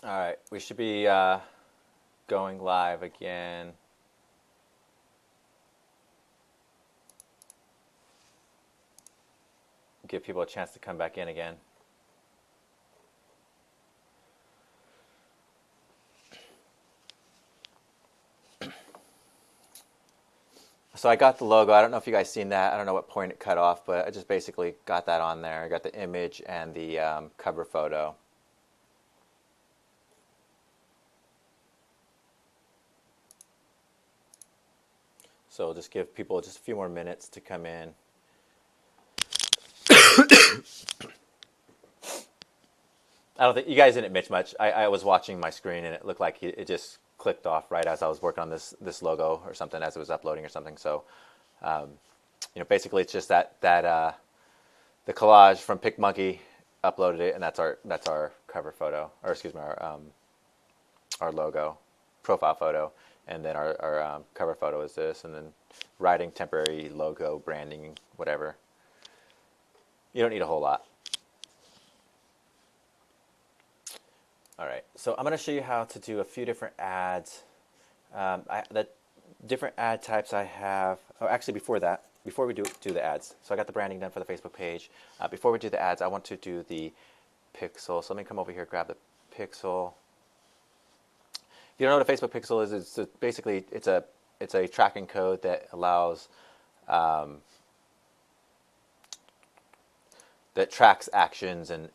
All right, we should be going live again. Give people a chance to come back in again. So I got the logo. I don't know if you guys seen that. I don't know what point it cut off, but I just basically got that on there. I got the image and the cover photo. So we'll just give people just a few more minutes to come in. I don't think you guys didn't miss much. I was watching my screen and it looked like it just clicked off right as I was working on this logo or something as it was uploading or something. So, basically it's just that the collage from PicMonkey uploaded it, and that's our cover photo, or excuse me, our logo profile photo, and then our cover photo is this, and then writing temporary logo branding whatever. You don't need a whole lot. All right, so I'm going to show you how to do a few different ads. The different ad types I have. Oh, actually, before we do the ads, so I got the branding done for the Facebook page. Before we do the ads, I want to do the pixel. So let me come over here, grab the pixel. If you don't know what a Facebook pixel is, basically it's a tracking code that allows that tracks actions and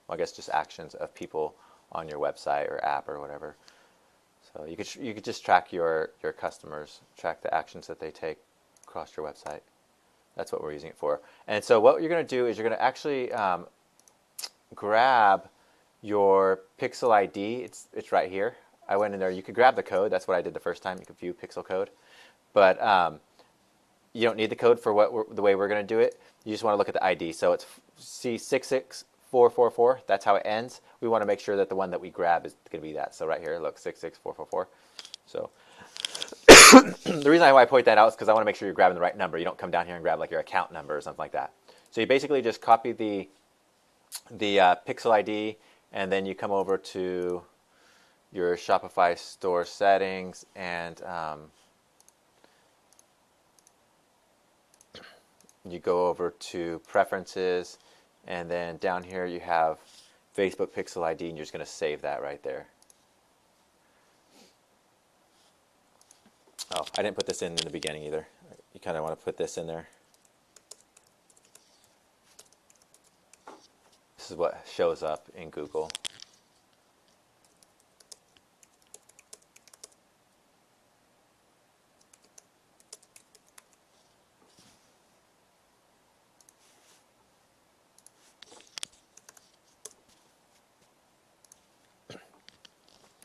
I guess just actions of people on your website or app or whatever. So you could just track your customers, track the actions that they take across your website. That's what we're using it for. And so what you're going to do is you're going to actually grab your Pixel ID. It's right here. I went in there. You could grab the code. That's what I did the first time. You could view Pixel code, but you don't need the code for the way we're going to do it. You just want to look at the ID. So it's C66444. That's how it ends. We want to make sure that the one that we grab is going to be that. So right here, look, 66444. So the reason why I point that out is because I want to make sure you're grabbing the right number. You don't come down here and grab like your account number or something like that. So you basically just copy the Pixel ID, and then you come over to your Shopify store settings, and you go over to preferences, and then down here you have Facebook Pixel ID, and you're just going to save that right there. Oh, I didn't put this in the beginning either. You kind of want to put this in there. This is what shows up in Google.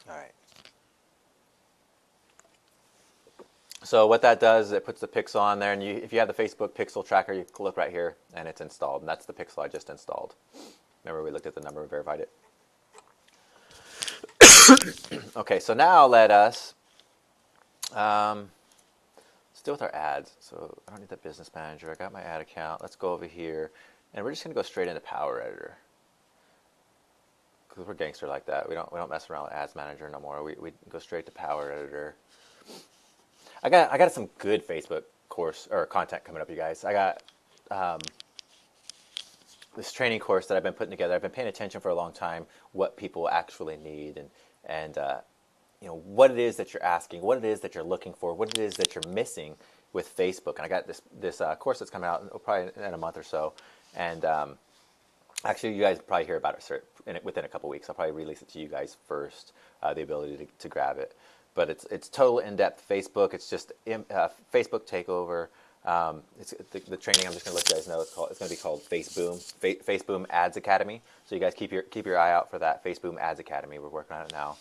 All right. So what that does is it puts the pixel on there, and if you have the Facebook pixel tracker, you can look right here, and it's installed. And that's the pixel I just installed. Remember, we looked at the number and verified it. Okay, so now let us still with our ads. So I don't need the business manager. I got my ad account. Let's go over here, and we're just going to go straight into Power Editor because we're gangster like that. We don't mess around with Ads Manager no more. We go straight to Power Editor. I got some good Facebook course or content coming up, you guys. I got this training course that I've been putting together. I've been paying attention for a long time what people actually need and what it is that you're asking, what it is that you're looking for, what it is that you're missing with Facebook. And I got this course that's coming out probably in a month or so. And actually, you guys will probably hear about it within a couple weeks. I'll probably release it to you guys first, the ability to grab it. But it's total in-depth Facebook. It's just Facebook takeover. It's the training. I'm just going to let you guys know it's going to be called FaceBoom, FaceBoom Ads Academy. So you guys keep your eye out for that FaceBoom Ads Academy. We're working on it now.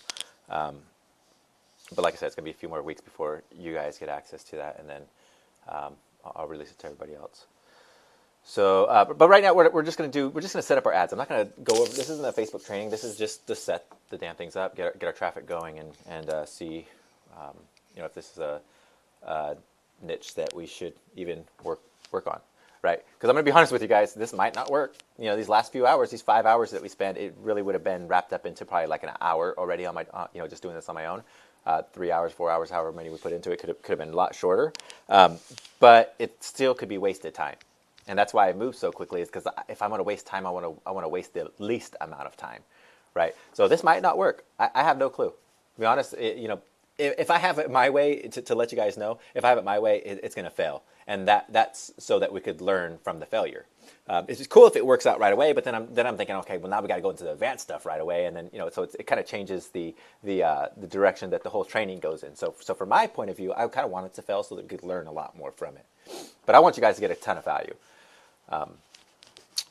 But like I said, it's going to be a few more weeks before you guys get access to that, and then I'll release it to everybody else. So, but right now we're just going to set up our ads. I'm not going to go over. This isn't a Facebook training. This is just to set the damn things up, get our traffic going, and see, if this is a niche that we should even work on. right? Because I'm going to be honest with you guys, this might not work. These last few hours, these 5 hours that we spent, it really would have been wrapped up into probably like an hour already on my, just doing this on my own. 3 hours, 4 hours, however many we put into it, could have been a lot shorter. But it still could be wasted time. And that's why I move so quickly, is because if I'm going to waste time, I want to waste the least amount of time, right? So this might not work. I have no clue. To be honest, if I have it my way, to let you guys know, if I have it my way, it's going to fail. And that's so that we could learn from the failure. It's just cool if it works out right away, but then I'm thinking, okay, well now we got to go into the advanced stuff right away, and then so it kind of changes the direction that the whole training goes in. So from my point of view, I kind of want it to fail so that we could learn a lot more from it. But I want you guys to get a ton of value.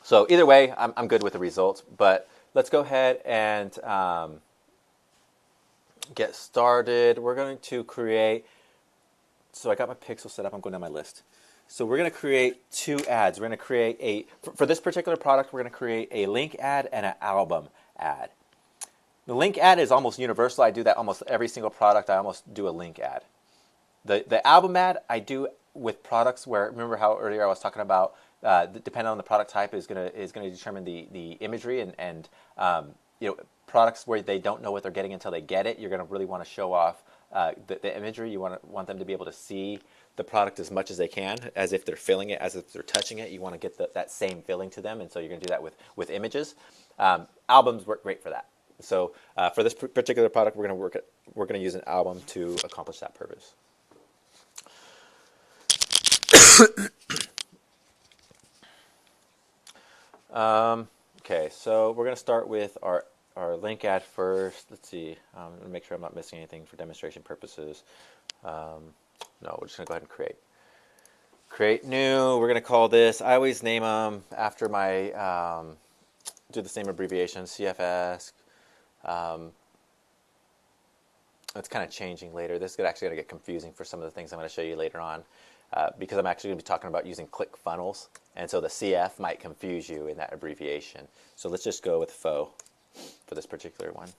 So either way, I'm good with the results. But let's go ahead and get started. We're going to create. So I got my pixel set up. I'm going down my list. So we're going to create 2 ads. We're going to create for this particular product, we're going to create a link ad and an album ad. The link ad is almost universal. I do that almost every single product. I almost do a link ad. The album ad I do with products where, remember how earlier I was talking about, depending on the product type is going to determine the imagery, and products where they don't know what they're getting until they get it, you're going to really want to show off the imagery. You want them to be able to see the product as much as they can, as if they're feeling it, as if they're touching it. You want to get that same feeling to them, and so you're going to do that with images. Albums work great for that. So for this particular product, we're going to use an album to accomplish that purpose. Okay, so we're going to start with our link ad first. Let's see. I'm going to make sure I'm not missing anything for demonstration purposes. No, we're just going to go ahead and create new. We're going to call this, I always name them after my, do the same abbreviation, CFS. It's kind of changing later. This is actually going to get confusing for some of the things I'm going to show you later on, because I'm actually going to be talking about using ClickFunnels, and so the CF might confuse you in that abbreviation. So let's just go with FO for this particular one.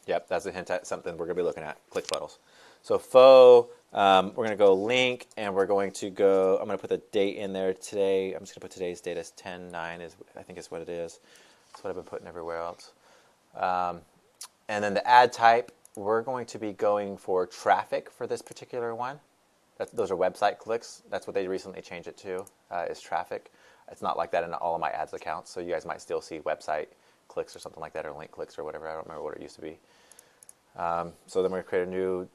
Yep, that's a hint at something we're going to be looking at, ClickFunnels. So FO, we're going to go link, and we're going to go, I'm going to put the date in there today. I'm just going to put today's date as 10/9, I think is what it is. That's what I've been putting everywhere else. And then the ad type, we're going to be going for traffic for this particular one. Those are website clicks. That's what they recently changed it to, is traffic. It's not like that in all of my ads accounts, so you guys might still see website clicks or something like that, or link clicks or whatever. I don't remember what it used to be. So then we're going to create a new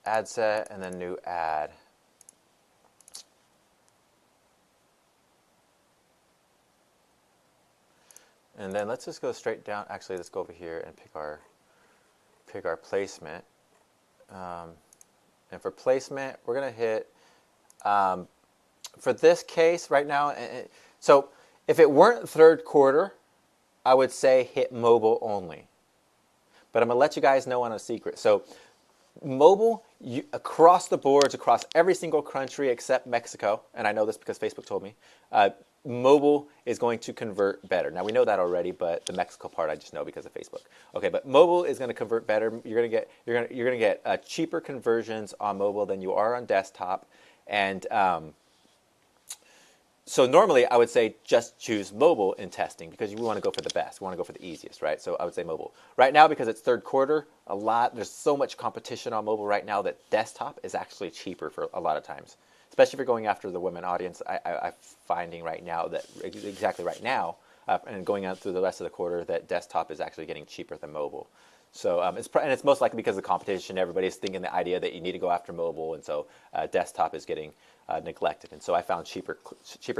ad set and then new ad. And then let's just go straight down. Actually, let's go over here and pick our placement. And for placement, we're going to hit, for this case right now, so if it weren't third quarter, I would say hit mobile only. But I'm going to let you guys know on a secret. So mobile, across the boards, across every single country except Mexico, and I know this because Facebook told me, mobile is going to convert better. Now we know that already, but the Mexico part I just know because of Facebook. Okay, but mobile is going to convert better. You're going to get cheaper conversions on mobile than you are on desktop, and so normally I would say just choose mobile in testing because you want to go for the best. We want to go for the easiest, right? So I would say mobile. Right now, because it's third quarter, there's so much competition on mobile right now that desktop is actually cheaper for a lot of times. Especially if you're going after the women audience, I'm finding right now that exactly right now, and going out through the rest of the quarter, that desktop is actually getting cheaper than mobile. So it's most likely because of the competition. Everybody's thinking the idea that you need to go after mobile, and so desktop is getting neglected. And so I found cheaper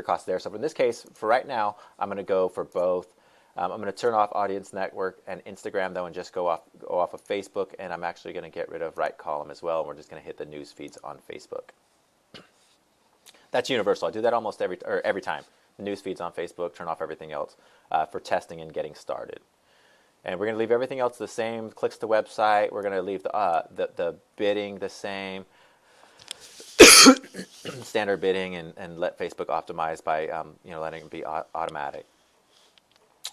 costs there. So in this case, for right now, I'm going to go for both. I'm going to turn off Audience Network and Instagram though, and just go off of Facebook. And I'm actually going to get rid of right column as well. And we're just going to hit the news feeds on Facebook. That's universal. I do that almost every time. The news feeds on Facebook, turn off everything else for testing and getting started. And we're going to leave everything else the same. Clicks to website. We're going to leave the bidding the same. Standard bidding, and let Facebook optimize by letting it be automatic.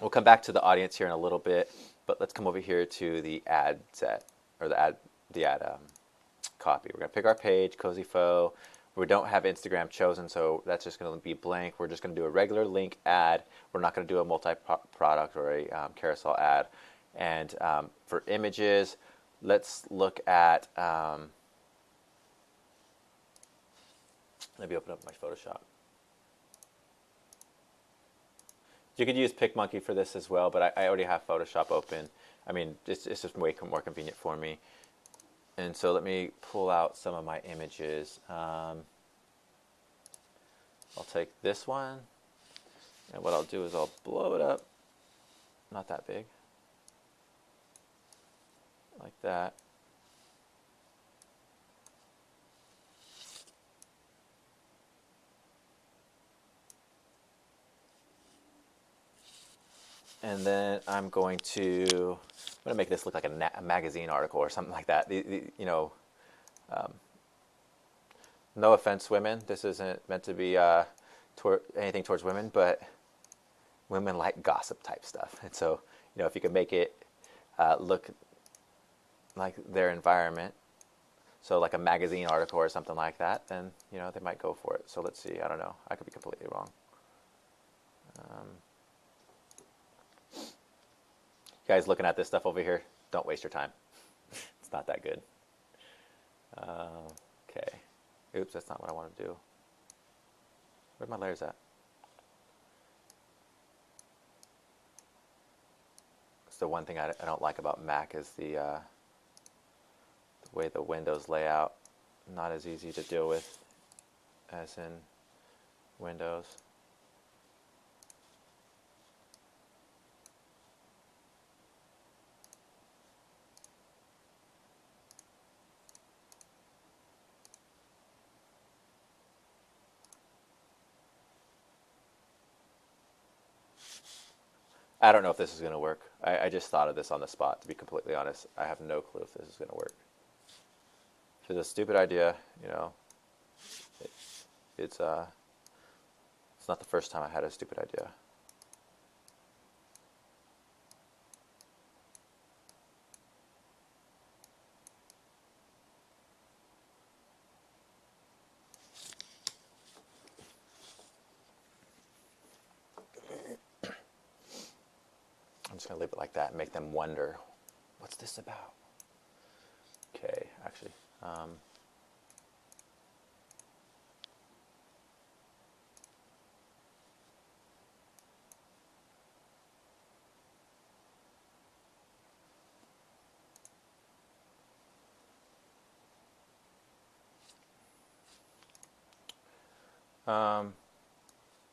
We'll come back to the audience here in a little bit, but let's come over here to the ad set, or the ad copy. We're going to pick our page, Cozy Faux. We don't have Instagram chosen, so that's just going to be blank. We're just going to do a regular link ad. We're not going to do a multi-product or a carousel ad. And for images, let's look at, let me open up my Photoshop. You could use PicMonkey for this as well, but I already have Photoshop open. I mean, it's just way more convenient for me. And so let me pull out some of my images. I'll take this one, and what I'll do is I'll blow it up. Not that big. Like that. And then I'm going to make this look like a magazine article or something like that. No offense, women. This isn't meant to be anything towards women, but women like gossip type stuff. And so, if you can make it look like their environment, so like a magazine article or something like that, then, they might go for it. So let's see. I don't know. I could be completely wrong. You guys looking at this stuff over here, don't waste your time. It's not that good. Okay. Oops, that's not what I want to do. Where are my layers at? It's the one thing I don't like about Mac is the way the windows lay out. Not as easy to deal with as in Windows. I don't know if this is going to work. I just thought of this on the spot, to be completely honest. I have no clue if this is going to work. If it's a stupid idea, it's not the first time I had a stupid idea. I'm just going to leave it like that and make them wonder, what's this about? Okay, actually.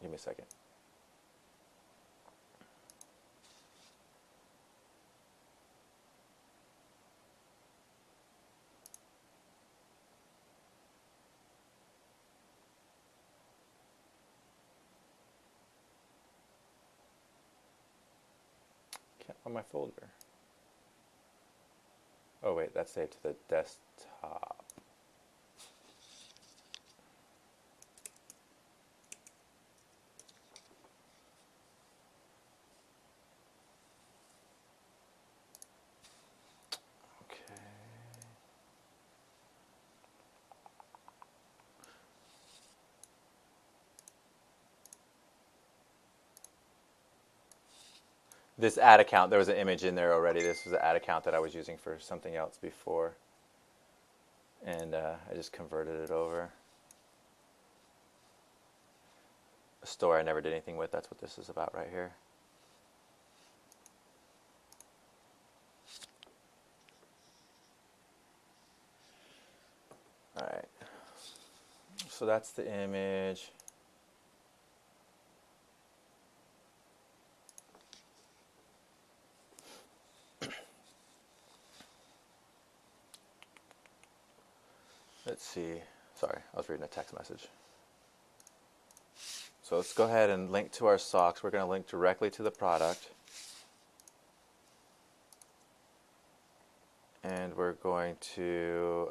Give me a second. Can't find my folder. Oh wait, that's saved to the desktop. Okay. This ad account, there was an image in there already. This was an ad account that I was using for something else before. And I just converted it over. A store I never did anything with. That's what this is about right here. All right. So that's the image. Let's see. Sorry, I was reading a text message. So let's go ahead and link to our socks. We're going to link directly to the product. And we're going to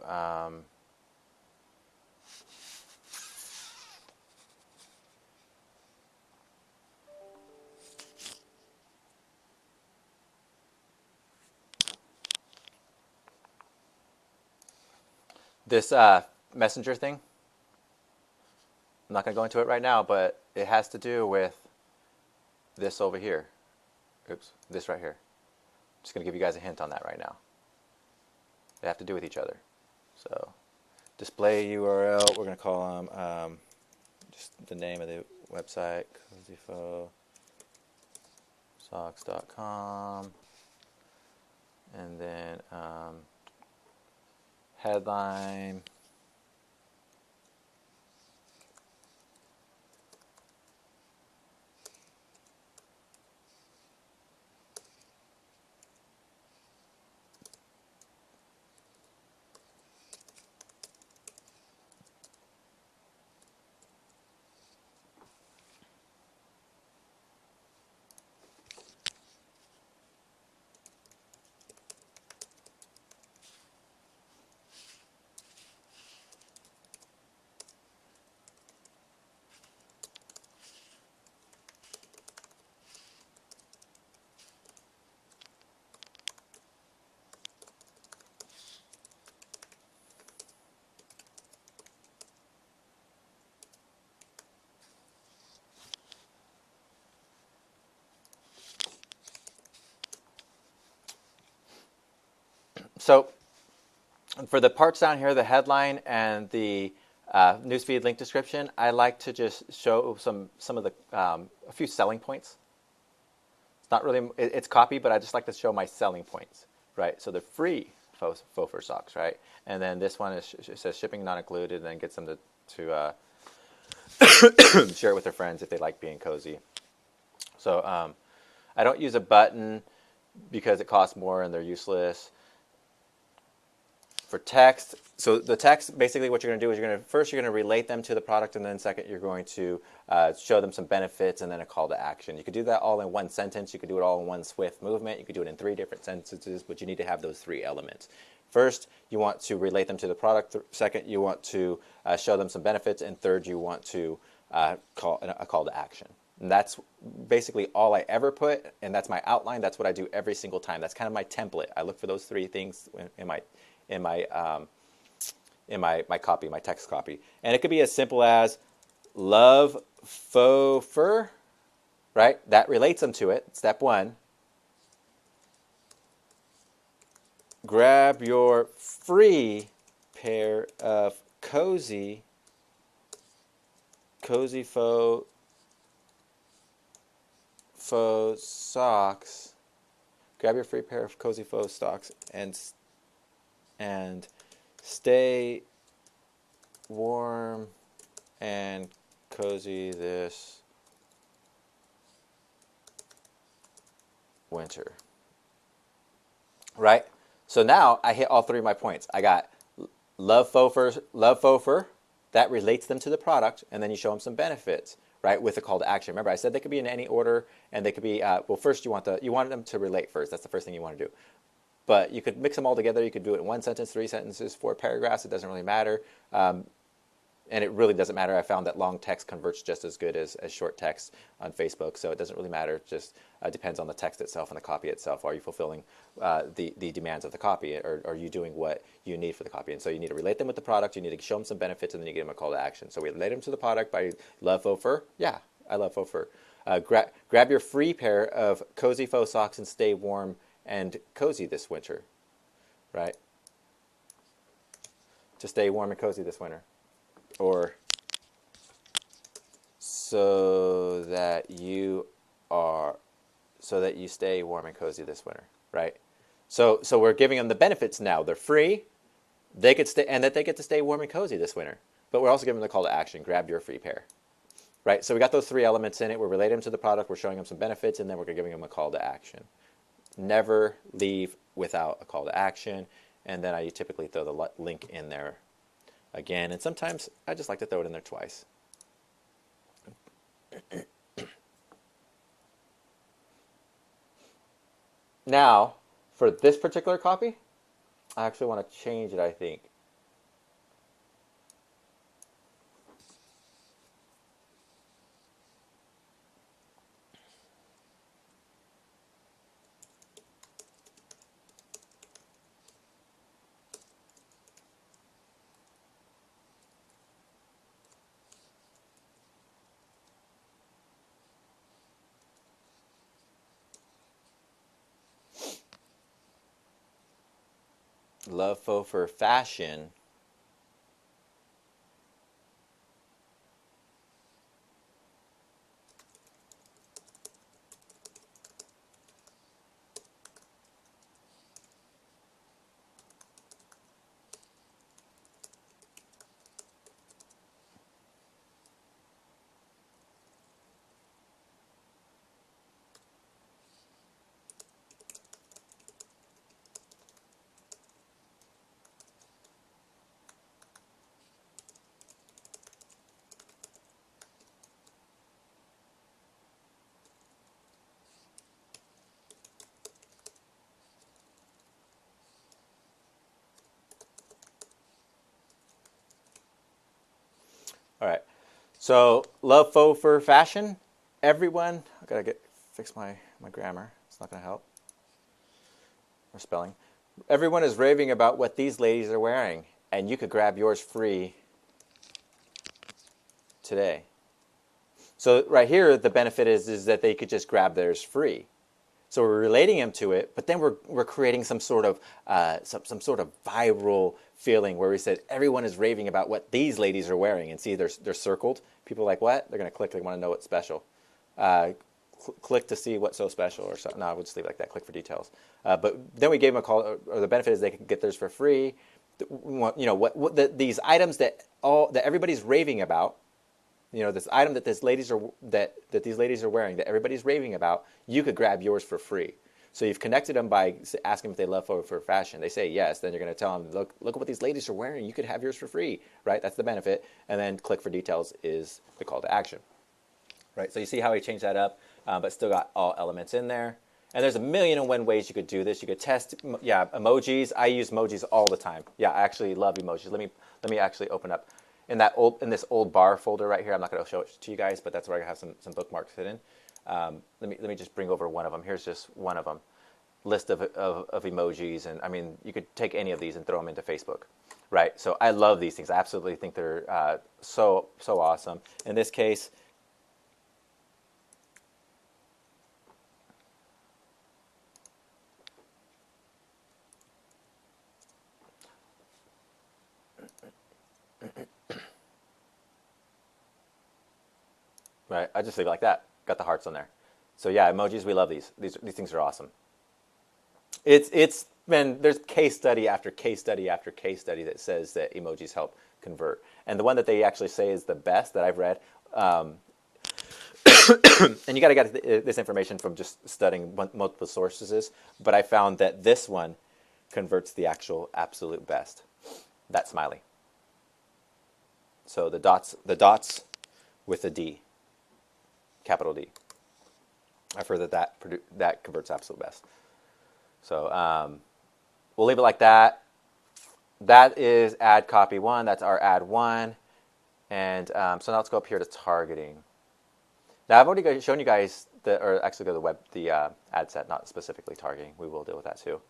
this messenger thing. I'm not going to go into it right now, but it has to do with this over here. Oops, this right here. I'm just going to give you guys a hint on that right now. They have to do with each other. So, display URL, we're going to call them just the name of the website, cozyfosocks.com, and then headline. So for the parts down here, the headline and the newsfeed link description, I like to just show some of the a few selling points. It's not really it's copy, but I just like to show my selling points, right? So they're free faux fur socks, right? And then this one is it says shipping not included, and then gets them to share it with their friends if they like being cozy. So I don't use a button because it costs more and they're useless. For text, so the text, basically what you're going to do is you're going to relate them to the product, and then second you're going to show them some benefits and then a call to action. You could do that all in one sentence. You could do it all in one swift movement. You could do it in 3 different sentences, but you need to have those 3 elements. First, you want to relate them to the product. Second, you want to show them some benefits, and third, you want to call a call to action. And that's basically all I ever put, and that's my outline. That's what I do every single time. That's kind of my template. I look for those 3 things in my copy, my text copy. And it could be as simple as love faux fur, right? That relates them to it. Step 1. Grab your free pair of cozy faux socks. Grab your free pair of cozy faux socks and stay warm and cozy this winter. Right? So now I hit all 3 of my points. I got love faux fur, that relates them to the product, and then you show them some benefits, right, with a call to action. Remember, I said they could be in any order, and they could be, well, first you want them to relate first. That's the first thing you want to do. But you could mix them all together. You could do it in 1 sentence, 3 sentences, 4 paragraphs. It doesn't really matter. And it really doesn't matter. I found that long text converts just as good as short text on Facebook. So it doesn't really matter. It just depends on the text itself and the copy itself. Are you fulfilling the demands of the copy? Or are you doing what you need for the copy? And so you need to relate them with the product. You need to show them some benefits, and then you give them a call to action. So we relate them to the product by love faux fur. Yeah, I love faux fur. Grab your free pair of cozy faux socks and stay warm and cozy this winter, right? To stay warm and cozy this winter. Or so that you stay warm and cozy this winter, right? So we're giving them the benefits now. They're free, they could stay, and that they get to stay warm and cozy this winter. But we're also giving them the call to action: grab your free pair, right? So we got those 3 elements in it. We're relating them to the product. We're showing them some benefits, and then we're giving them a call to action. Never leave without a call to action, and then I typically throw the link in there again, and sometimes I just like to throw it in there twice. Now, for this particular copy, I actually want to change it, I think. Love faux for fashion. All right. So love faux for fashion. Everyone, I gotta fix my grammar. It's not gonna help. Or spelling. Everyone is raving about what these ladies are wearing, and you could grab yours free today. So right here, the benefit is that they could just grab theirs free. So we're relating them to it, but then we're creating some sort of some sort of viral feeling where we said everyone is raving about what these ladies are wearing, and see they're circled. People are like, what? They're gonna click. They want to know what's special. Click to see what's so special, or something. No, we'll just leave it like that. Click for details. But then we gave them a call, or the benefit is they can get theirs for free. You know these items that everybody's raving about. You know, this item that these ladies are wearing that everybody's raving about, you could grab yours for free. So you've connected them by asking if they love for fashion. They say yes, then you're going to tell them, look at what these ladies are wearing. You could have yours for free, right? That's the benefit. And then click for details is the call to action, right? So you see how we changed that up, but still got all elements in there. And there's a million and one ways you could do this. You could test, emojis. I use emojis all the time. Yeah, I actually love emojis. Let me actually open up. In this old bar folder right here, I'm not going to show it to you guys, but that's where I have some bookmarks hidden. Let me just bring over one of them. Here's just one of them, list of emojis, and I mean you could take any of these and throw them into Facebook, right? So I love these things. I absolutely think they're so awesome. In this case, right? I just leave it like that. Got the hearts on there. So yeah, emojis. We love these. These things are awesome. It's been there's case study after case study after case study that says that emojis help convert, and the one that they actually say is the best that I've read. And you got to get this information from just studying multiple sources. But I found that this one converts the actual absolute best. That smiley. So the dots with a D, capital D. I've heard that converts absolute best. So we'll leave it like that. That is ad copy 1. That's our ad 1. And so now let's go up here to targeting. Now I've already shown you guys or actually go to the ad set, not specifically targeting. We will deal with that too.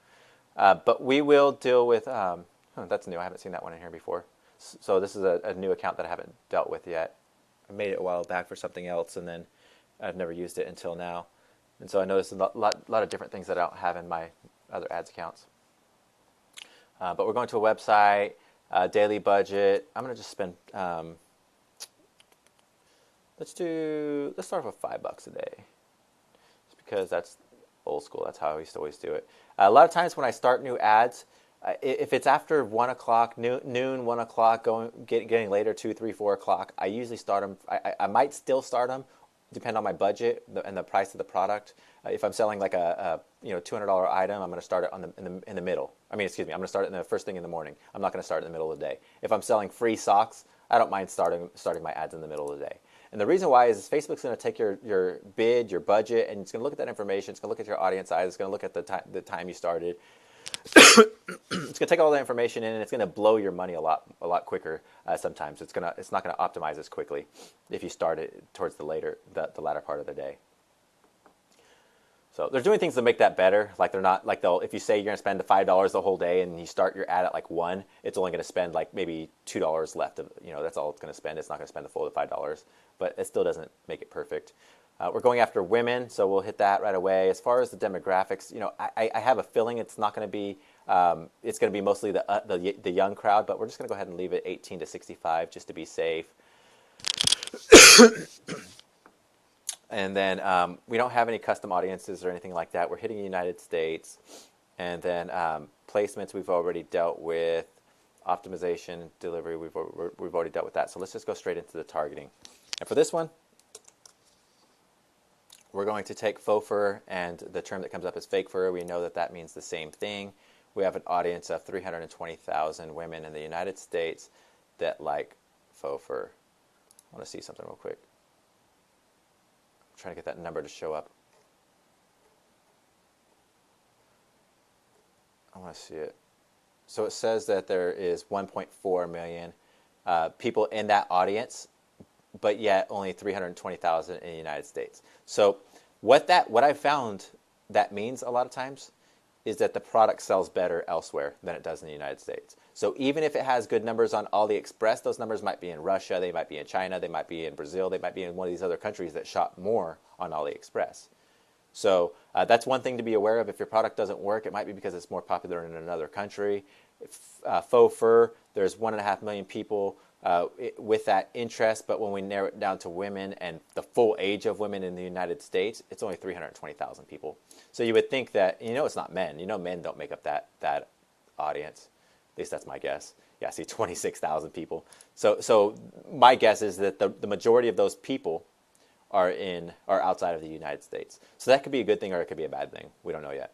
But we will deal with, that's new. I haven't seen that one in here before. So this is a new account that I haven't dealt with yet. I made it a while back for something else, and then I've never used it until now. And so I noticed a lot of different things that I don't have in my other ads accounts. But we're going to a website, daily budget. I'm going to just spend, let's start with $5 a day. Just because that's old school. That's how I used to always do it. A lot of times when I start new ads, if it's after 1 o'clock, noon, 1 o'clock, getting later, 2, 3, 4 o'clock, I usually start them. I might still start them, depend on my budget and the price of the product. If I'm selling like a $200 item, I'm going to start it in the middle. I'm going to start it in the first thing in the morning. I'm not going to start it in the middle of the day. If I'm selling free socks, I don't mind starting my ads in the middle of the day. And the reason why is Facebook's going to take your bid, your budget, and it's going to look at that information. It's going to look at your audience size. It's going to look at the time you started. It's going to take all that information in, and it's going to blow your money a lot quicker. Sometimes it's not going to optimize as quickly if you start it towards the latter part of the day. So they're doing things to make that better. Like they're not like if you say you're going to spend the $5 the whole day, and you start your ad at like 1, it's only going to spend like maybe $2 left of that's all it's going to spend. It's not going to spend the full $5, but it still doesn't make it perfect. We're going after women, so we'll hit that right away. As far as the demographics, I have a feeling it's not going to be It's going to be mostly the young crowd, but we're just going to go ahead and leave it 18 to 65 just to be safe. And then we don't have any custom audiences or anything like that. We're hitting the United States. And then placements we've already dealt with. Optimization, delivery, we've already dealt with that. So let's just go straight into the targeting. And for this one, we're going to take faux fur, and the term that comes up is fake fur. We know that that means the same thing. We have an audience of 320,000 women in the United States that like faux fur. I want to see something real quick. I'm trying to get that number to show up. I want to see it. So it says that there is 1.4 million people in that audience, but yet only 320,000 in the United States. So what I found that means a lot of times is that the product sells better elsewhere than it does in the United States. So even if it has good numbers on AliExpress, those numbers might be in Russia, they might be in China, they might be in Brazil, they might be in one of these other countries that shop more on AliExpress. So that's one thing to be aware of. If your product doesn't work, it might be because it's more popular in another country. Faux fur, there's 1.5 million people with that interest, but when we narrow it down to women and the full age of women in the United States, it's only 320,000 people. So you would think that, it's not men. Men don't make up that audience. At least that's my guess. Yeah, I see 26,000 people. So my guess is that the majority of those people are outside of the United States. So that could be a good thing or it could be a bad thing. We don't know yet.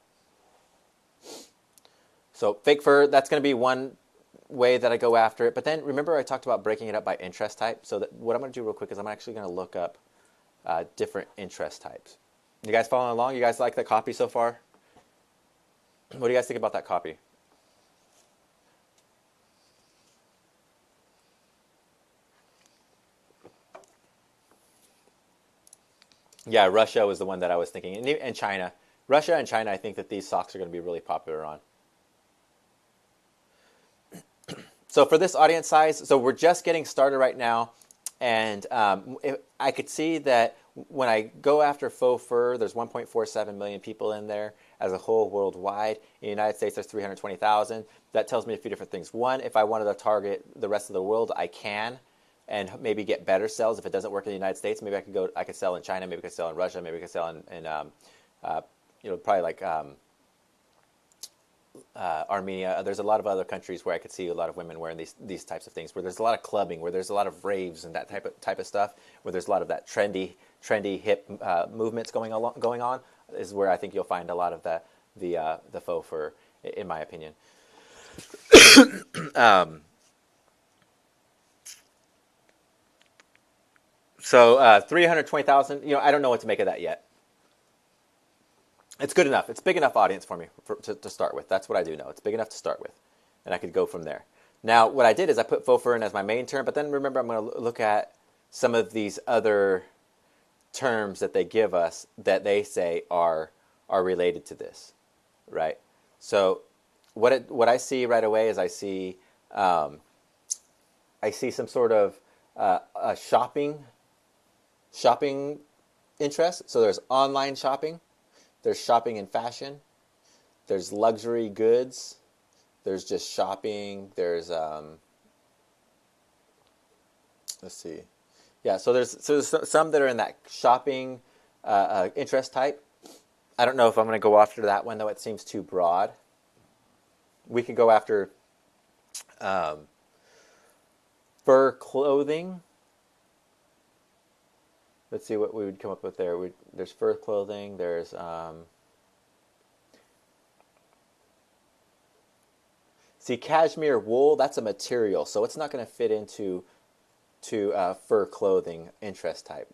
So fake fur, that's going to be one way that I go after it. But then remember I talked about breaking it up by interest type. So what I'm going to do real quick is I'm actually going to look up different interest types. You guys following along? You guys like the copy so far? What do you guys think about that copy? Yeah, Russia was the one that I was thinking. And China. Russia and China, I think that these socks are going to be really popular on. So for this audience size, so we're just getting started right now. And I could see that when I go after faux fur, there's 1.47 million people in there as a whole worldwide. In the United States, there's 320,000. That tells me a few different things. One, if I wanted to target the rest of the world, I can. And maybe get better sales. If it doesn't work in the United States, maybe I could sell in China, maybe I could sell in Russia, maybe I could sell in probably like Armenia. There's a lot of other countries where I could see a lot of women wearing these types of things, where there's a lot of clubbing, where there's a lot of raves and that type of stuff, where there's a lot of that trendy hip movements going on, is where I think you'll find a lot of the faux fur, in my opinion. So 320,000, I don't know what to make of that yet. It's good enough. It's big enough audience for me to start with. That's what I do know. It's big enough to start with. And I could go from there. Now, what I did is I put faux fur in as my main term, but then remember I'm going to look at some of these other terms that they give us that they say are related to this, right? So what I see right away is I see some sort of a shopping interest. So there's online shopping, there's shopping in fashion, there's luxury goods, there's just shopping, there's let's see. Yeah, so there's some that are in that shopping interest type. I don't know if I'm going to go after that one, though. It seems too broad. We could go after fur clothing. Let's see what we would come up with there. There's fur clothing. There's see, cashmere wool. That's a material, so it's not going to fit into fur clothing interest type.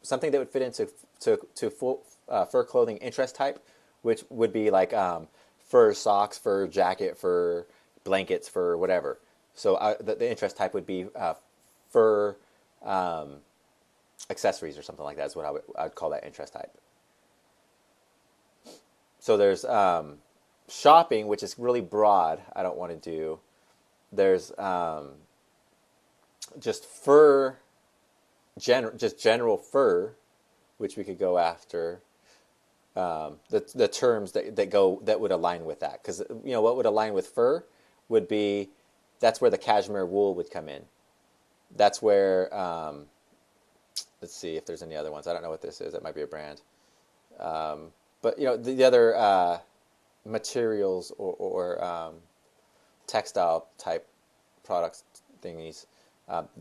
Something that would fit into full fur clothing interest type, which would be like fur socks, fur jacket, fur blankets, fur whatever. So the interest type would be fur accessories or something like that is what I would call that interest type. So there's shopping, which is really broad. I don't want to do. There's just fur, just general fur, which we could go after. the terms that would align with that. Because what would align with fur would be, that's where the cashmere wool would come in. That's where let's see if there's any other ones. I don't know what this is. That might be a brand. But the other materials or textile type products thingies,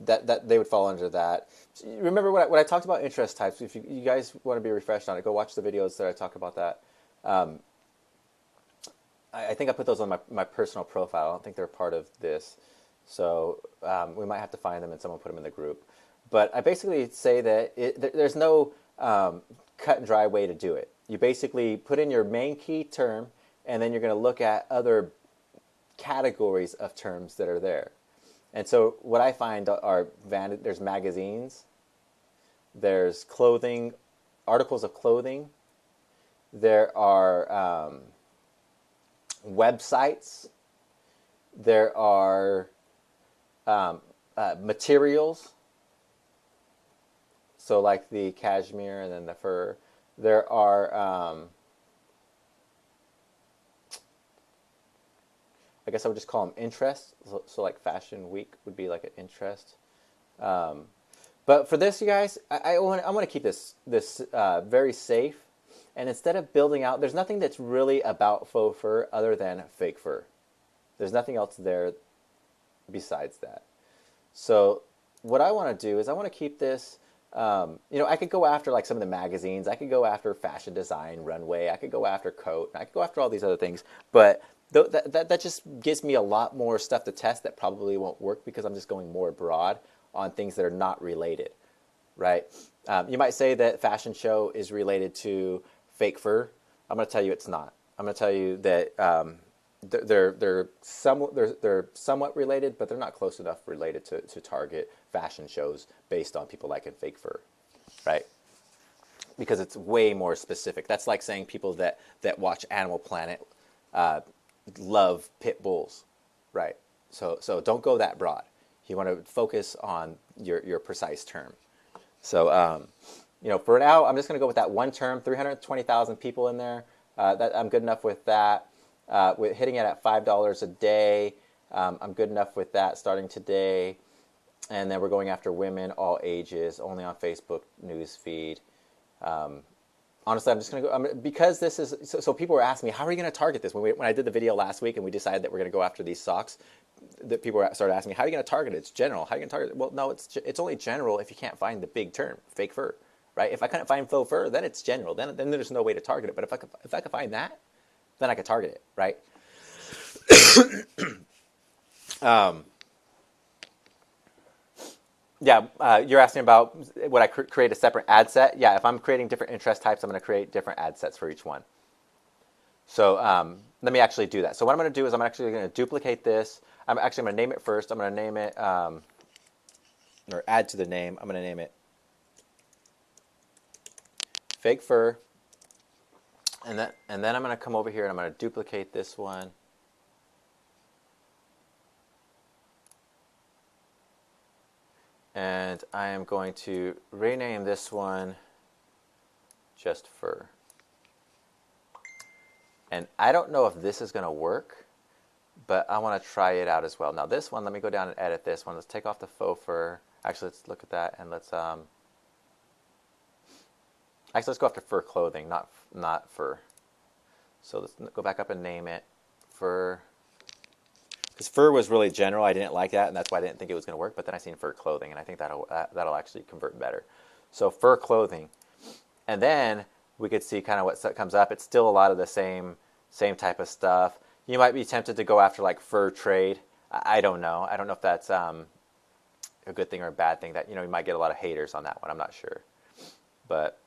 that they would fall under that. Remember what I talked about interest types. If you guys want to be refreshed on it, go watch the videos that I talk about that. I think I put those on my personal profile. I don't think they're part of this, so we might have to find them and someone put them in the group. But I basically say that there's no cut and dry way to do it. You basically put in your main key term, and then you're going to look at other categories of terms that are there. And so what I find are there's magazines, there's clothing, articles of clothing, there are websites, there are materials, so like the cashmere and then the fur. There are, I guess I would just call them interests. So like Fashion Week would be like an interest. But for this, you guys, I want to keep this very safe. And instead of building out, there's nothing that's really about faux fur other than fake fur. There's nothing else there besides that. So what I want to do is I want to keep this. I could go after like some of the magazines. I could go after fashion design, runway. I could go after coat. I could go after all these other things. But that just gives me a lot more stuff to test that probably won't work because I'm just going more broad on things that are not related, right? You might say that fashion show is related to fake fur. I'm going to tell you it's not. I'm going to tell you that they're somewhat related, but they're not close enough related to target fashion shows based on people liking fake fur, right? Because it's way more specific. That's like saying people that watch Animal Planet love pit bulls, right? So don't go that broad. You want to focus on your precise term. So for now, I'm just going to go with that one term. 320,000 people in there. That I'm good enough with that. With hitting it at $5 a day, I'm good enough with that starting today. And then we're going after women, all ages, only on Facebook news feed. Honestly, I'm just going to go, because this is, so people were asking me, how are you going to target this? When I did the video last week and we decided that we're going to go after these socks, that people started asking me, how are you going to target it? It's general. How are you going to target it? Well, no, it's only general if you can't find the big term, fake fur, right? If I can't find faux fur, then it's general. Then there's no way to target it. But if I could find that, then I could target it, right? You're asking about would I create a separate ad set? Yeah, if I'm creating different interest types, I'm going to create different ad sets for each one. So let me actually do that. So what I'm going to do is I'm actually going to duplicate this. I'm going to name it first. I'm going to name it, or add to the name. I'm going to name it fake fur. And then I'm going to come over here and I'm going to duplicate this one. And I am going to rename this one just fur. And I don't know if this is going to work, but I want to try it out as well. Now this one, let me go down and edit this one. Let's take off the faux fur. Actually, let's look at that and let's let's go after fur clothing, not fur. So let's go back up and name it fur. Because fur was really general, I didn't like that, and that's why I didn't think it was going to work. But then I seen fur clothing, and I think that'll actually convert better. So fur clothing, and then we could see kind of what comes up. It's still a lot of the same type of stuff. You might be tempted to go after like fur trade. I don't know. I don't know if that's a good thing or a bad thing. That you might get a lot of haters on that one. I'm not sure, but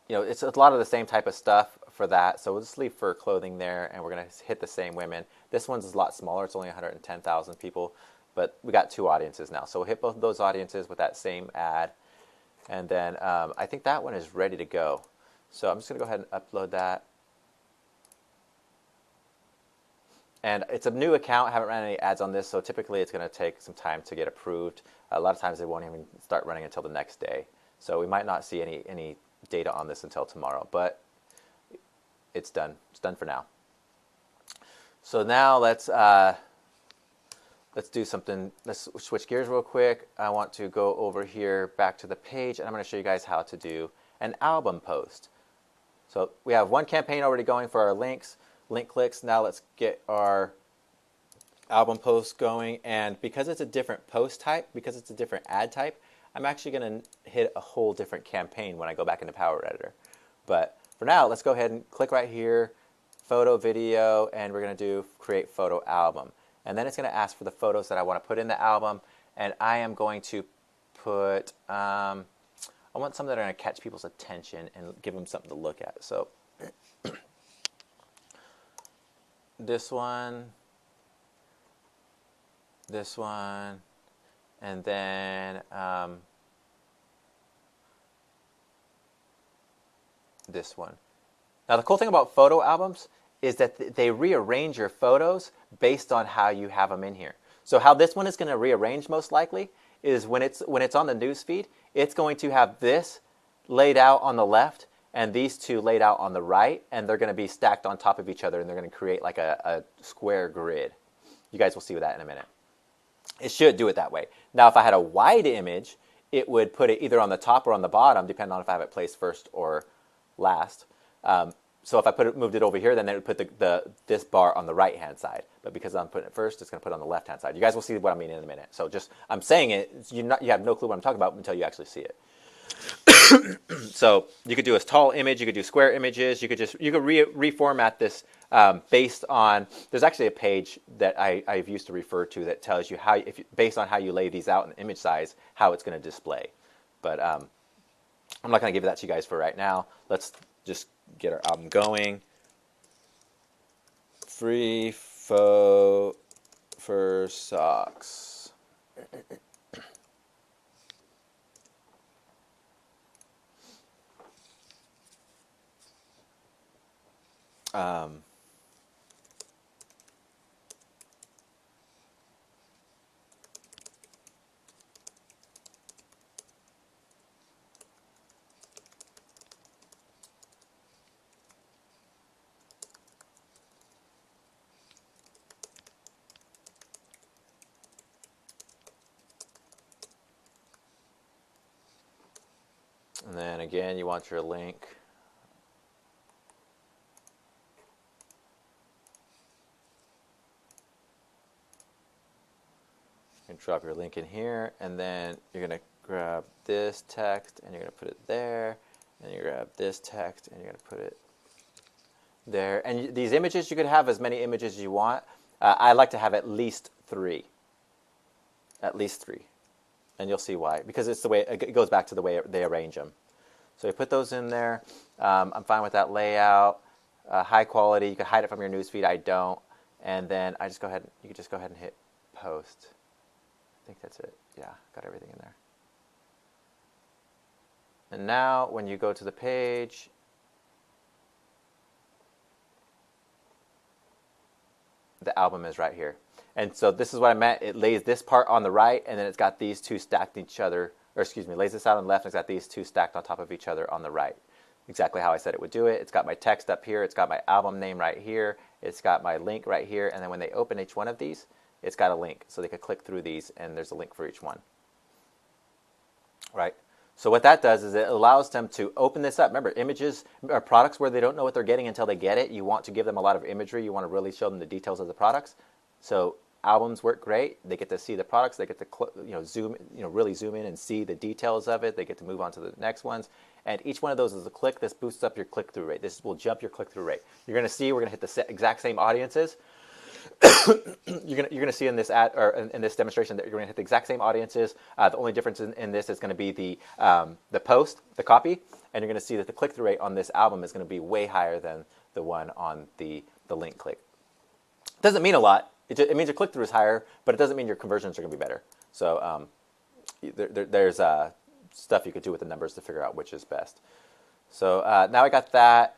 it's a lot of the same type of stuff for that. So we'll just leave fur clothing there, and we're going to hit the same women. This one's a lot smaller. It's only 110,000 people, but we got 2 audiences now. So we'll hit both of those audiences with that same ad. And then I think that one is ready to go. So I'm just going to go ahead and upload that. And it's a new account. I haven't ran any ads on this, so typically it's going to take some time to get approved. A lot of times they won't even start running until the next day. So we might not see any data on this until tomorrow, but it's done. It's done for now. So now let's do something. Let's switch gears real quick. I want to go over here back to the page, and I'm going to show you guys how to do an album post. So we have one campaign already going for our links, link clicks. Now let's get our album post going. And because it's a different post type, because it's a different ad type, I'm actually going to hit a whole different campaign when I go back into Power Editor. But for now, let's go ahead and click right here, photo, video, and we're going to do create photo album. And then it's going to ask for the photos that I want to put in the album. And I am going to put, I want some that are going to catch people's attention and give them something to look at. So this one, and then this one. Now the cool thing about photo albums is that they rearrange your photos based on how you have them in here. So how this one is going to rearrange most likely is when it's on the news feed, it's going to have this laid out on the left and these two laid out on the right, and they're going to be stacked on top of each other, and they're going to create like a square grid. You guys will see that in a minute. It should do it that way. Now, if I had a wide image, it would put it either on the top or on the bottom, depending on if I have it placed first or last. So if I moved it over here, then it would put this bar on the right-hand side. But because I'm putting it first, it's going to put it on the left-hand side. You guys will see what I mean in a minute. So I'm saying it, you have no clue what I'm talking about until you actually see it. So you could do a tall image, you could do square images, you could reformat this based on. There's actually a page that I've used to refer to that tells you based on how you lay these out in image size, how it's going to display. But I'm not going to give that to you guys for right now. Let's just get our album going. Free faux fur socks. And then again, you want your link. You can drop your link in here, and then you're going to grab this text, and you're going to put it there, and you grab this text, and you're going to put it there. And these images, you could have as many images as you want. I like to have at least 3. At least 3. And you'll see why. Because it's the way it goes back to the way they arrange them. So you put those in there. I'm fine with that layout. High quality. You can hide it from your newsfeed. I don't. And then you can just go ahead and hit post. I think that's it. Yeah, got everything in there. And now when you go to the page, the album is right here. And so this is what I meant. It lays this part on the right, and then it's got these two stacked each other, or excuse me, lays this out on the left, and it's got these two stacked on top of each other on the right. Exactly how I said it would do it. It's got my text up here. It's got my album name right here. It's got my link right here. And then when they open each one of these, it's got a link. So they could click through these, and there's a link for each one. Right? So what that does is it allows them to open this up. Remember, images are products where they don't know what they're getting until they get it. You want to give them a lot of imagery. You want to really show them the details of the products. So albums work great. They get to see the products. They get to really zoom in and see the details of it. They get to move on to the next ones. And each one of those is a click. This boosts up your click-through rate. This will jump your click-through rate. You're going to see we're going to hit the exact same audiences. You're going to see in this ad or in this demonstration that you're going to hit the exact same audiences. The only difference in this is going to be the post, the copy, and you're going to see that the click-through rate on this album is going to be way higher than the one on the link click. Doesn't mean a lot. It means your click-through is higher, but it doesn't mean your conversions are going to be better. So there's stuff you could do with the numbers to figure out which is best. So now I got that.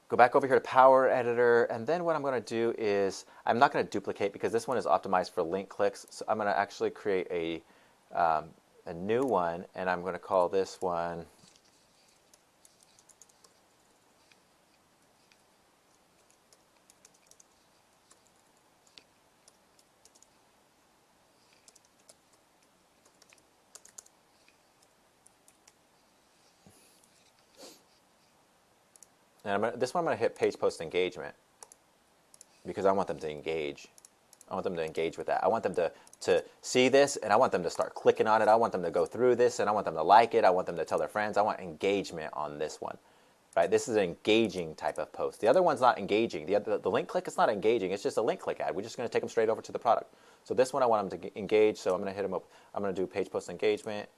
Go back over here to Power Editor, and then what I'm going to do is I'm not going to duplicate because this one is optimized for link clicks. So I'm going to actually create a a new one, and I'm going to call this one and this one I'm going to hit page post engagement because I want them to engage. I want them to engage with that. I want them to see this, and I want them to start clicking on it. I want them to go through this, and I want them to like it. I want them to tell their friends. I want engagement on this one. Right? This is an engaging type of post. The other one's not engaging. The link click is not engaging. It's just a link click ad. We're just going to take them straight over to the product. So this one I want them to engage, so I'm going to hit them up. I'm going to do page post engagement.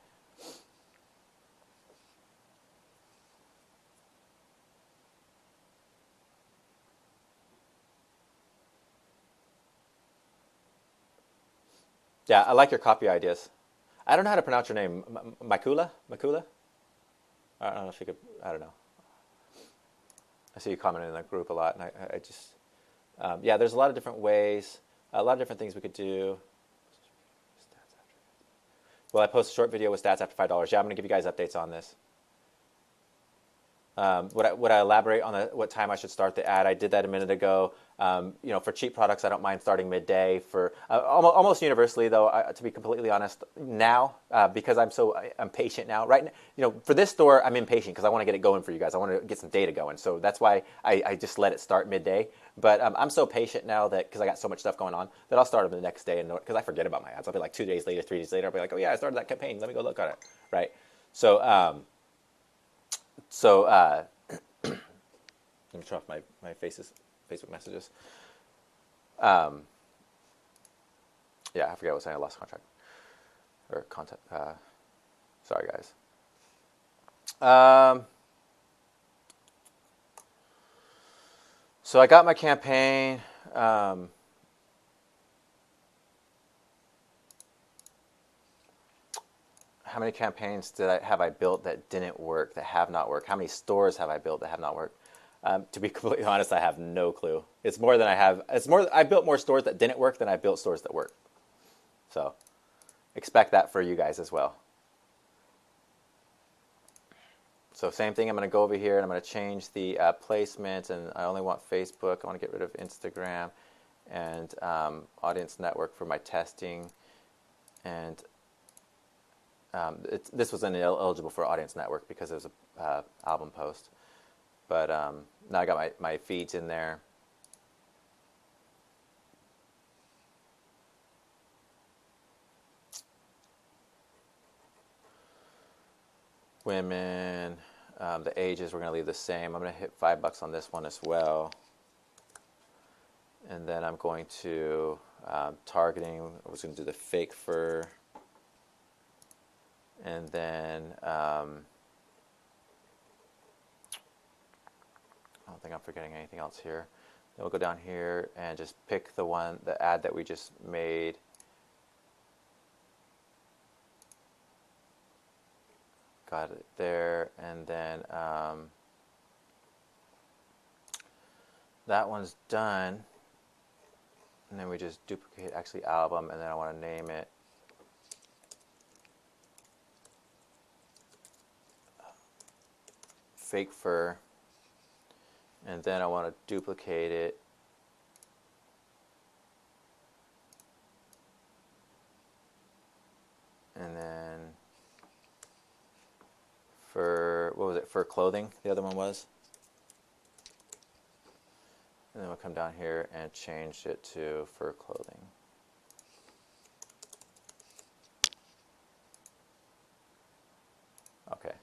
Yeah, I like your copy ideas. I don't know how to pronounce your name. Makula? Makula? I don't know if you could, I don't know. I see you commenting in the group a lot, and I just, yeah, there's a lot of different ways, a lot of different things we could do. Well, I post a short video with stats after $5. Yeah, I'm going to give you guys updates on this. Would I elaborate on what time I should start the ad? I did that a minute ago. For cheap products, I don't mind starting midday. For almost universally, though, to be completely honest, now because I'm patient now. Right now, for this store, I'm impatient because I want to get it going for you guys. I want to get some data going. So that's why I just let it start midday. But I'm so patient now that because I got so much stuff going on that I'll start them the next day, and because I forget about my ads, I'll be like 2 days later, 3 days later, I'll be like, oh yeah, I started that campaign. Let me go look at it. Right. So. Let me turn off my Facebook messages. Yeah, I forget what I was saying. I lost contract or content. Sorry, guys. So I got my campaign. How many campaigns have I built that didn't work, that have not worked? How many stores have I built that have not worked? To be completely honest, I have no clue. It's more than I have. I built more stores that didn't work than I built stores that worked. So expect that for you guys as well. So same thing. I'm going to go over here and I'm going to change the placement, and I only want Facebook. I want to get rid of Instagram and Audience Network for my testing, and this was ineligible for Audience Network because it was a album post. But now I got my feeds in there. Women, the ages we're going to leave the same. I'm going to hit $5 on this one as well. And then I'm going to targeting. I was going to do the fake fur. And then I don't think I'm forgetting anything else here. Then we'll go down here and just pick the ad that we just made. Got it there, and then that one's done. And then we just duplicate actually album, and then I want to name it Fake Fur, and then I want to duplicate it and then for, what was it, for clothing, the other one was, and then we'll come down here and change it to fur clothing. Okay,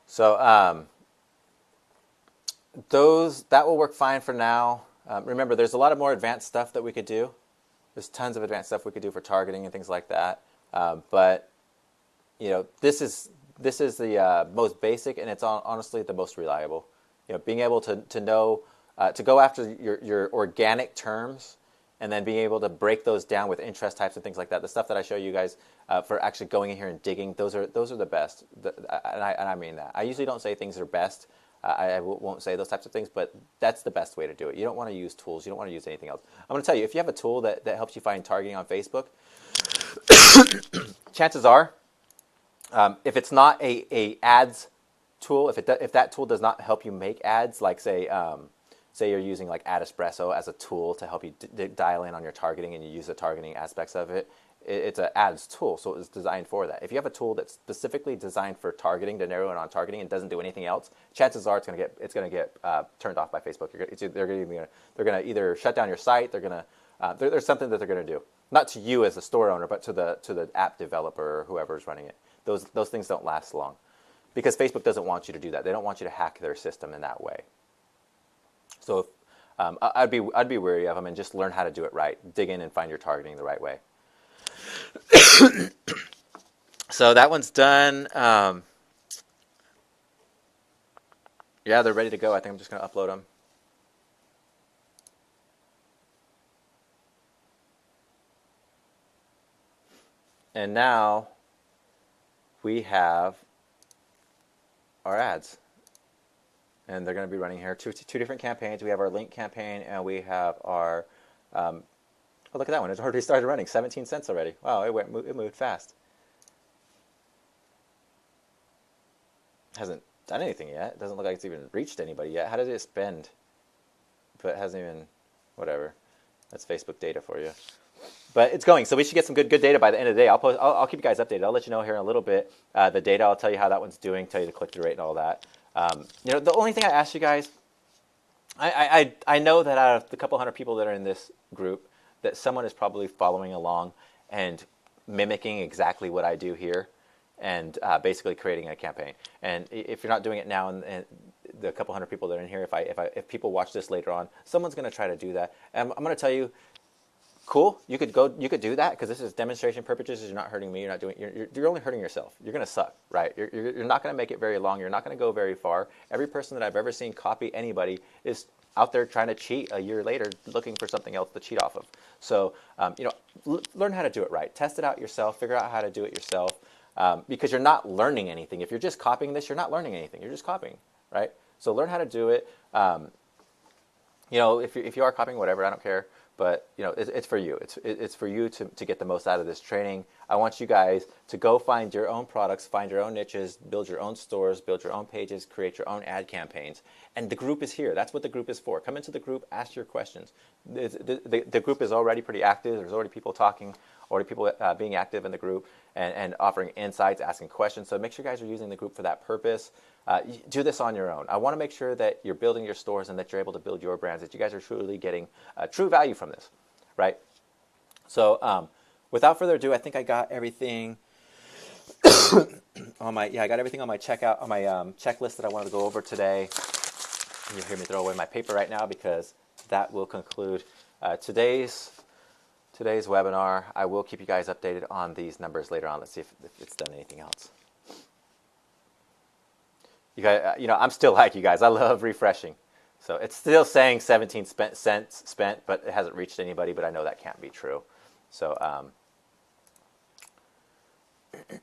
so that will work fine for now. Remember, there's a lot of more advanced stuff that we could do. There's tons of advanced stuff we could do for targeting and things like that. But this is the most basic, and it's honestly the most reliable. Being able to know to go after your organic terms, and then being able to break those down with interest types and things like that. The stuff that I show you guys for actually going in here and digging, those are the best. And I mean that. I usually don't say things are best. I won't say those types of things, but that's the best way to do it. You don't want to use tools. You don't want to use anything else. I'm going to tell you, if you have a tool that helps you find targeting on Facebook, chances are If it's not a ads tool, if that tool does not help you make ads, like say you're using like Ad Espresso as a tool to help you dial in on your targeting, and you use the targeting aspects of it, it's an ads tool, so it's designed for that. If you have a tool that's specifically designed for targeting, to narrow in on targeting, and doesn't do anything else, chances are it's going to get turned off by Facebook. They're going to either shut down your site. There's something that they're going to do, not to you as a store owner, but to the app developer or whoever's running it. Those things don't last long, because Facebook doesn't want you to do that. They don't want you to hack their system in that way. So I'd be wary of them, and just learn how to do it right. Dig in and find your targeting the right way. So that one's done. Yeah, they're ready to go. I think I'm just going to upload them. And now we have our ads. And they're going to be running here. Two different campaigns. We have our link campaign, and we have our... oh, look at that one. It's already started running. 17 cents already. Wow, it moved fast. Hasn't done anything yet. It doesn't look like it's even reached anybody yet. How did it spend? But it hasn't even... Whatever. That's Facebook data for you. But it's going, so we should get some good data by the end of the day. I'll keep you guys updated. I'll let you know here in a little bit the data. I'll tell you how that one's doing, tell you the click-through rate and all that. The only thing I asked you guys, I know that out of the couple hundred people that are in this group, that someone is probably following along and mimicking exactly what I do here, and basically creating a campaign. And if you're not doing it now, and the couple hundred people that are in here, if people watch this later on, someone's going to try to do that. And I'm going to tell you, cool, you could do that, because this is demonstration purposes. You're not hurting me. You're only hurting yourself. You're going to suck, right? You're not going to make it very long. You're not going to go very far. Every person that I've ever seen copy anybody is out there trying to cheat a year later, looking for something else to cheat off of. So, learn how to do it right. Test it out yourself. Figure out how to do it yourself, because you're not learning anything. If you're just copying this, you're not learning anything. You're just copying, right? So learn how to do it. If you are copying, whatever, I don't care. But it's for you. It's for you to get the most out of this training. I want you guys to go find your own products, find your own niches, build your own stores, build your own pages, create your own ad campaigns. And the group is here. That's what the group is for. Come into the group, ask your questions. The group is already pretty active. There's already people talking, already people being active in the group and offering insights, asking questions. So make sure you guys are using the group for that purpose. Do this on your own. I want to make sure that you're building your stores and that you're able to build your brands, that you guys are truly getting true value from this, right? So without further ado, I think I got everything I got everything on my checkout, on my checklist that I wanted to go over today. You'll hear me throw away my paper right now, because that will conclude today's webinar. I will keep you guys updated on these numbers later on. Let's see if it's done anything else. You guys, I'm still like you guys. I love refreshing. So it's still saying 17 cents spent, but it hasn't reached anybody. But I know that can't be true. So let's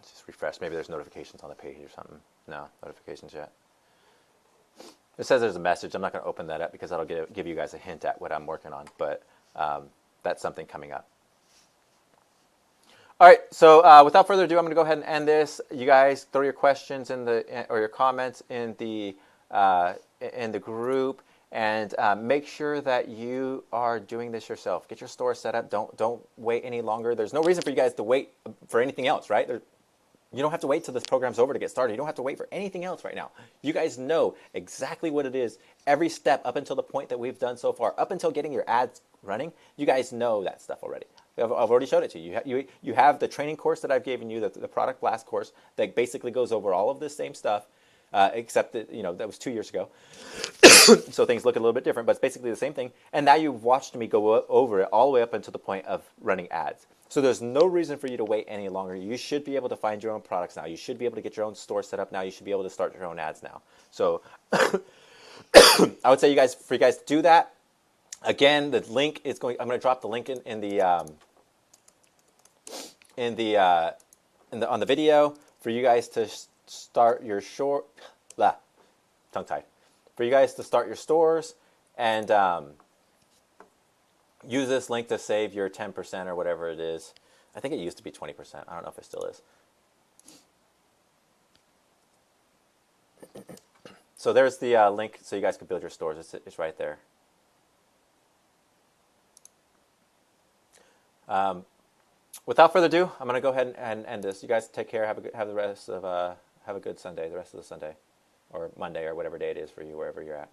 just refresh. Maybe there's notifications on the page or something. No notifications yet. It says there's a message. I'm not going to open that up, because that'll give you guys a hint at what I'm working on. But that's something coming up. All right, so without further ado, I'm going to go ahead and end this. You guys throw your questions or your comments in the group, and make sure that you are doing this yourself. Get your store set up. Don't wait any longer. There's no reason for you guys to wait for anything else, right? You don't have to wait till this program's over to get started. You don't have to wait for anything else right now. You guys know exactly what it is. Every step up until the point that we've done so far, up until getting your ads running, you guys know that stuff already. I've already showed it to you. You have the training course that I've given you, the Product Blast course, that basically goes over all of this same stuff, except that that was 2 years ago. So things look a little bit different, but it's basically the same thing. And now you've watched me go over it all the way up until the point of running ads. So there's no reason for you to wait any longer. You should be able to find your own products now. You should be able to get your own store set up now. You should be able to start your own ads now. So I would say for you guys to do that. Again, the link is going. I'm going to drop the link on the video for you guys to start your tongue-tied. For you guys to start your stores and use this link to save your 10% or whatever it is. I think it used to be 20%. I don't know if it still is. So there's the link so you guys can build your stores. It's right there. Without further ado, I'm gonna go ahead and end this. You guys take care. Have the rest of have a good Sunday. The rest of the Sunday, or Monday, or whatever day it is for you, wherever you're at.